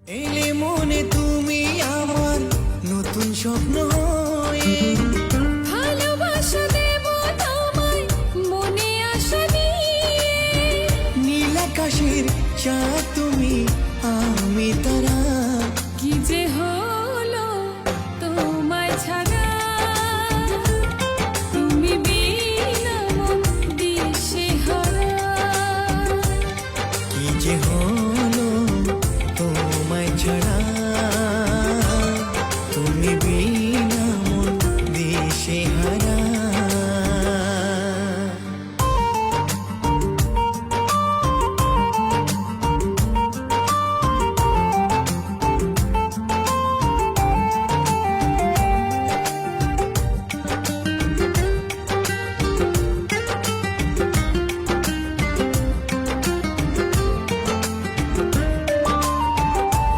এলে মনে তুমি আমার নতুন স্বপ্ন হয়ে, ভালোবাসা দেব তোমায় মনে আশা নিয়ে। নীল আকাশের চাঁদ তুমি, আমি তারা।